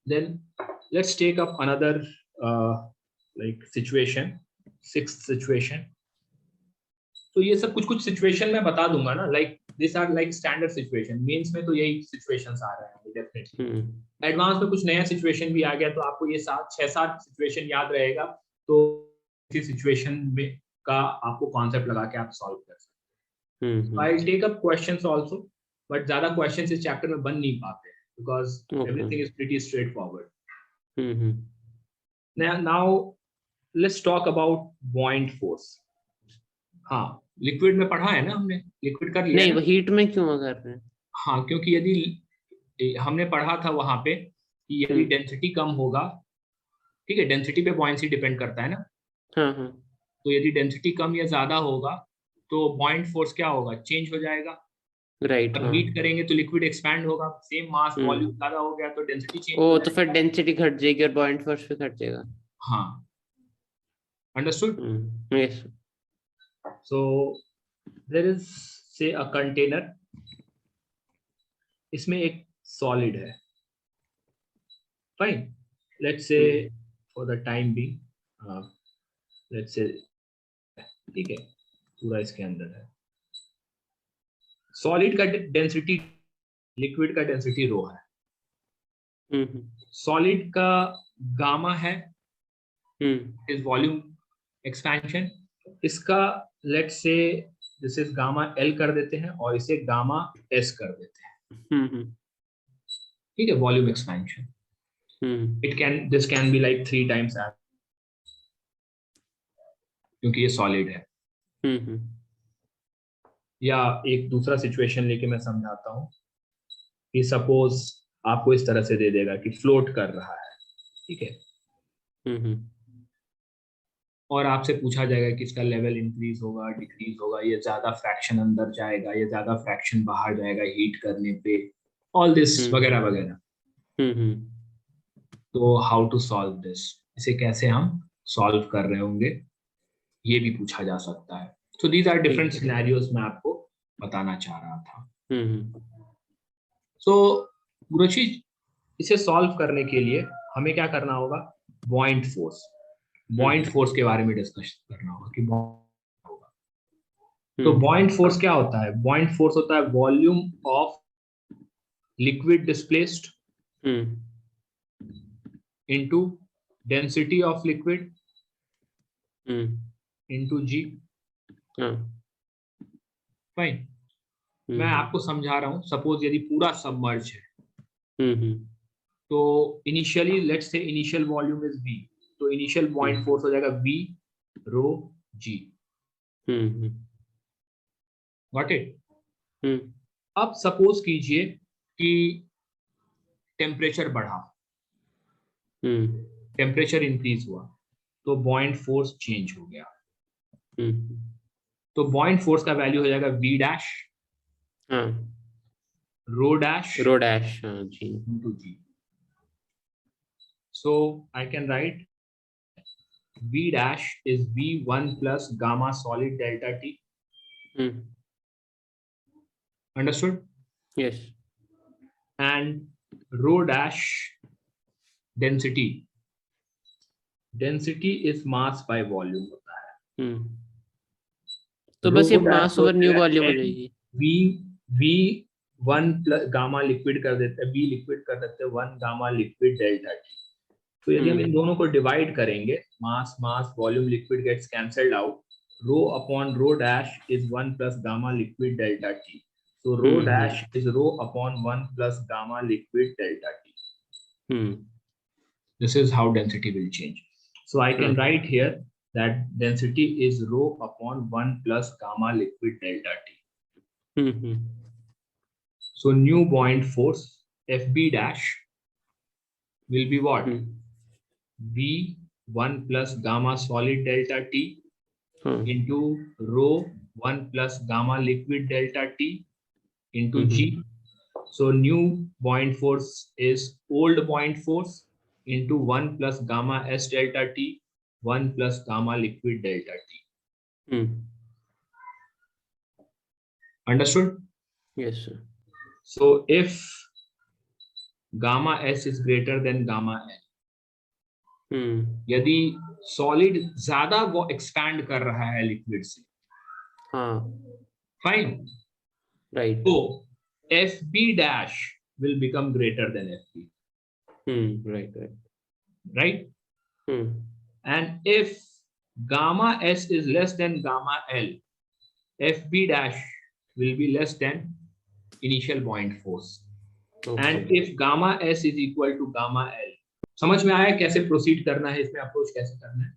Then let's take up another like situation, sixth situation. तो ये सब कुछ कुछ सिचुएशन मैं बता दूंगा ना, like this or like standard situation. Mains में तो यही सिचुएशंस आ रहे हैं डेफिनेटली. एडवांस में कुछ नया सिचुएशन भी आ गया तो आपको ये 6-7 सिचुएशन याद रहेगा. तो इसी सिचुएशन में का आपको कॉन्सेप्ट लगा के आप सॉल्व कर सकते हैं. I will take up questions also, but ज्यादा क्वेश्चंस इस चैप्टर में बन नहीं पाते because everything is pretty straight forward. Now let's talk about buoyant force. हाँ, लिक्विड में पढ़ा है ना हमने, लिक्विड कर लिया नहीं, वो हीट में क्यों कर रहे हैं? हाँ, क्योंकि यदि हमने पढ़ा था वहां पे कि यदि डेंसिटी कम होगा, ठीक है, डेंसिटी पे buoyancy डिपेंड करता है ना. हाँ हाँ. तो यदि डेंसिटी कम या ज्यादा होगा तो buoyant फोर्स क्या होगा, चेंज हो जाएगा. राइट. अब हीट करेंगे तो लिक्विड एक्सपैंड होगा, सेम मास वॉल्यूम ज्यादा हो गया तो डेंसिटी चेंज हो तो फिर डेंसिटी घट जाएगी और buoyant फोर्स भी घट जाएगा. हाँ, understood. Yes. So there is say a container, इसमें एक solid है. Fine, let's say for the time being, let's say, ठीक है, पूरा इसके अंदर है. सॉलिड का डेंसिटी, लिक्विड का डेंसिटी रो है. सॉलिड का गामा है, इज वॉल्यूम एक्सपेंशन. इसका let's say this is gamma L कर देते हैं और इसे गामा एस कर देते हैं. ठीक है, volume expansion. This can be like 3 times क्योंकि ये सॉलिड है. या एक दूसरा सिचुएशन लेके मैं समझाता हूँ कि सपोज आपको इस तरह से दे देगा कि फ्लोट कर रहा है, ठीक है, और आपसे पूछा जाएगा कि इसका लेवल इंक्रीज होगा, डिक्रीज होगा, ये ज्यादा फ्रैक्शन अंदर जाएगा, ये ज्यादा फ्रैक्शन बाहर जाएगा हीट करने पे, ऑल दिस वगैरह वगैरह. तो हाउ टू सॉल्व दिस, इसे कैसे हम सॉल्व कर रहे होंगे, ये भी पूछा जा सकता है. तो दीज आर डिफरेंट सिनेरियोस मैं आपको बताना चाह रहा था. सो गुरुजी, इसे सॉल्व करने के लिए हमें क्या करना होगा, buoyant फोर्स. buoyant फोर्स के बारे में डिस्कस करना होगा कि होगा. तो buoyant फोर्स क्या होता है, buoyant फोर्स होता है volume of liquid displaced into density of liquid into G. Fine, मैं आपको समझा रहा हूं. सपोज यदि पूरा सबमर्ज है तो initially let's say initial volume is v, तो इनिशियल buoyant फोर्स हो जाएगा v rho g. Got it. अब सपोज कीजिए कि टेम्परेचर बढ़ा, टेम्परेचर इंक्रीज हुआ तो buoyant फोर्स चेंज हो गया. तो buoyant फोर्स का वैल्यू हो जाएगा v dash rho dash into g. So I can write v dash is v1 plus gamma solid delta t. Understood? Yes. And rho dash density. Density is mass by volume होता है. तो बस ये मास over new volume हो जाएगी. v1 plus gamma liquid कर देते हैं, v लिक्विड कर देते हैं 1 गामा लिक्विड डेल्टा टी. तो यदि हम इन दोनों को डिवाइड करेंगे, mass mass volume liquid gets cancelled out, rho upon rho dash is 1 plus gamma liquid delta T. So rho dash is rho upon 1 plus gamma liquid delta t. This is how density will change. So I can write here that density is rho upon 1 plus gamma liquid delta t. So new buoyant force FB dash will be what? V1 plus gamma solid delta t into rho 1 plus gamma liquid delta t into g. So new buoyant force is old buoyant force into 1 plus gamma s delta t, 1 plus gamma liquid delta t. Understood? Yes, sir. So if gamma S is greater than gamma L. यदि solid ज्यादा वो expand कर रहा है liquid से, हाँ, fine, right, तो F B dash will become greater than F B, right, right, right? And if gamma s is less than gamma l, fb dash will be less than initial buoyant force. And if gamma s is equal to gamma l, समझ में आया कैसे proceed करना है, इसमें approach कैसे करना है?